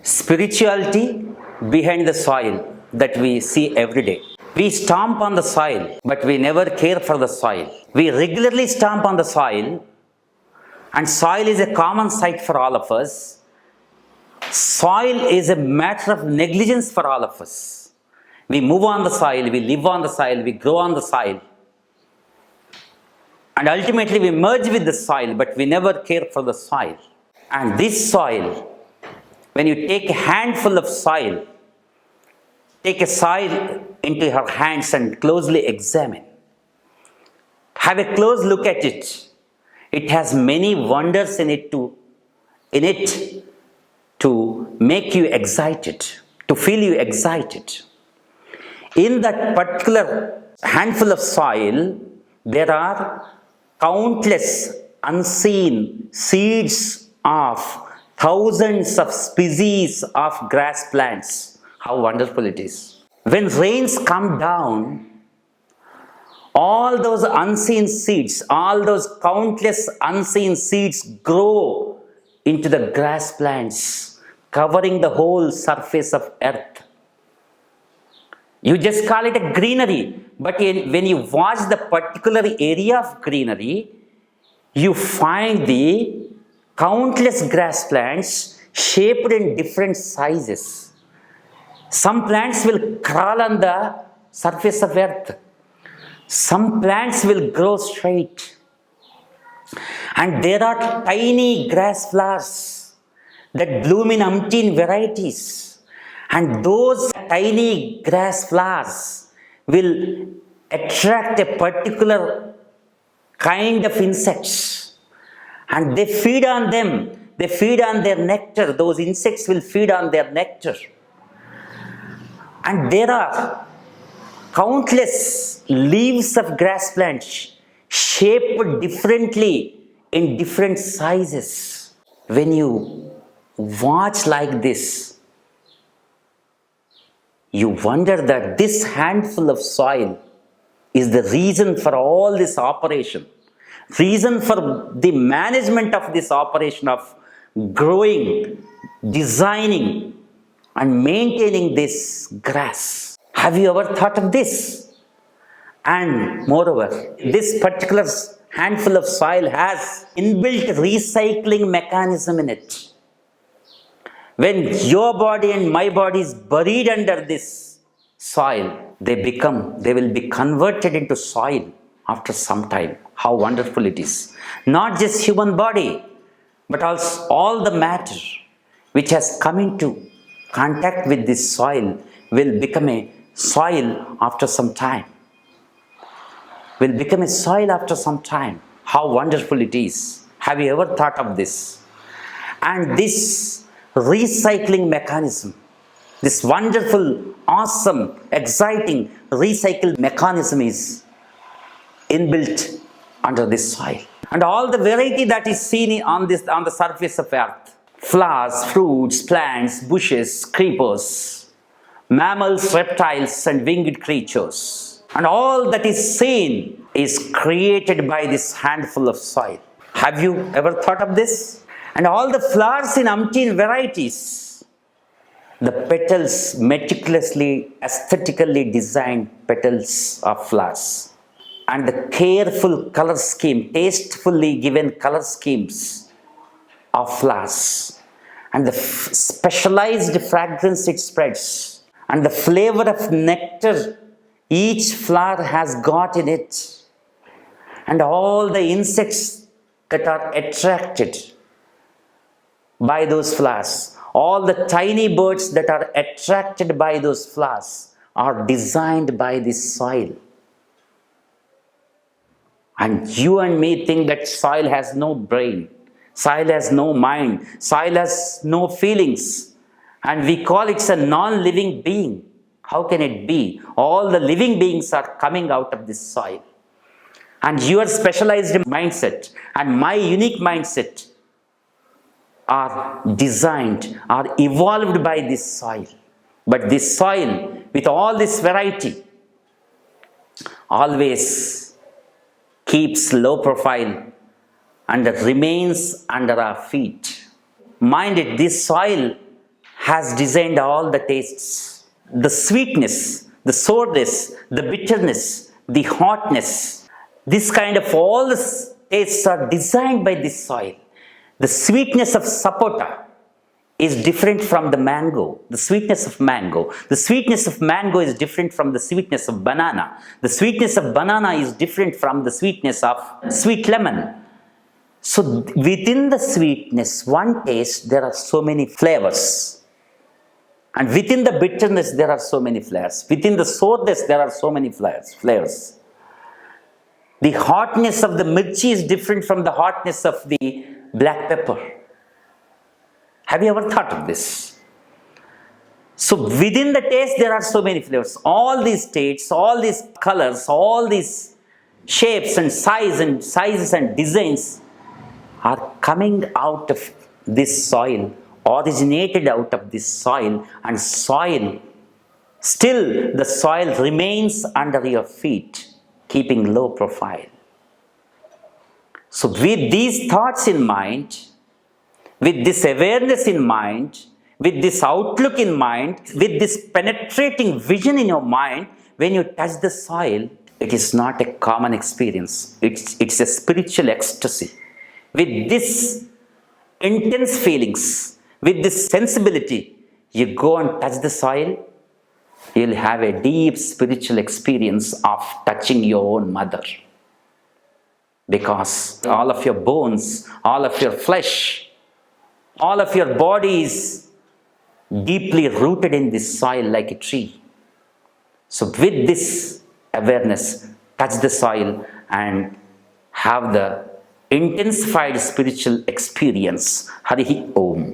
spirituality behind the soil that we see every day. We stomp on the soil, but we never care for the soil. We regularly stomp on the soil, and soil is a common sight for all of us. Soil is a matter of negligence for all of us. We move on the soil, we live on the soil, we grow on the soil. And ultimately we merge with the soil, but we never care for the soil. And this soil, when you take a handful of soil, take a soil into your hands and closely examine. Have a close look at it. It has many wonders in it to make you excited, to feel you excited. In that particular handful of soil, there are countless unseen seeds of thousands of species of grass plants. How wonderful it is. When rains come down, all those unseen seeds, all those countless unseen seeds grow into the grass plants, covering the whole surface of earth. You just call it a greenery, but when you watch the particular area of greenery, you find the countless grass plants shaped in different sizes. Some plants will crawl on the surface of earth. Some plants will grow straight. And there are tiny grass flowers that bloom in umpteen varieties. And those tiny grass flowers will attract a particular kind of insects. And they feed on them. They feed on their nectar. Those insects will feed on their nectar. And there are countless leaves of grass plants shaped differently in different sizes. When you watch like this, you wonder that this handful of soil is the reason for all this operation, reason for the management of this operation of growing, designing, and maintaining this grass. Have you ever thought of this? And moreover, this particular handful of soil has inbuilt recycling mechanism in it. When your body and my body is buried under this soil, they will be converted into soil after some time. How wonderful it is. Not just human body, but also all the matter which has come into contact with this soil will become a soil after some time. Will become a soil after some time. How wonderful it is. Have you ever thought of this? And this recycling mechanism, this wonderful, awesome, exciting recycle mechanism is inbuilt under this soil. And all the variety that is seen on the surface of earth, flowers, fruits, plants, bushes, creepers, mammals, reptiles, and winged creatures, and all that is seen is created by this handful of soil. Have you ever thought of this? And all the flowers in umpteen varieties, the petals meticulously, aesthetically designed petals of flowers, and the careful color scheme, tastefully given color schemes of flowers, and the specialized fragrance it spreads, and the flavor of nectar each flower has got in it, and all the insects that are attracted by those flowers, all the tiny birds that are attracted by those flowers are designed by this soil. And you and me think that soil has no brain, soil has no mind, soil has no feelings, and we call it a non-living being. How can it be? All the living beings are coming out of this soil. And your specialized mindset and my unique mindset are designed, are evolved by this soil. But this soil, with all this variety, always keeps low profile and remains under our feet. Mind it, this soil has designed all the tastes. The sweetness, the sourness, the bitterness, the hotness. This kind of all the tastes are designed by this soil. The sweetness of sapota is different from the mango, the sweetness of mango. The sweetness of mango is different from the sweetness of banana. The sweetness of banana is different from the sweetness of sweet lemon. So within the sweetness, one taste, there are so many flavors. And within the bitterness, there are so many flavors. Within the sourness, there are so many flavors. The hotness of the mirchi is different from the hotness of the black pepper. Have you ever thought of this? So within the taste, there are so many flavors. All these tastes, all these colors, all these shapes and sizes and designs are coming out of this soil, originated out of this soil, and soil, still the soil remains under your feet, keeping low profile. So with these thoughts in mind, with this awareness in mind, with this outlook in mind, with this penetrating vision in your mind, when you touch the soil, it is not a common experience. It's a spiritual ecstasy. With this intense feelings, with this sensibility, you go and touch the soil, you'll have a deep spiritual experience of touching your own mother. Because all of your bones, all of your flesh, all of your body is deeply rooted in this soil like a tree. So with this awareness, touch the soil and have the intensified spiritual experience. Harihi Om.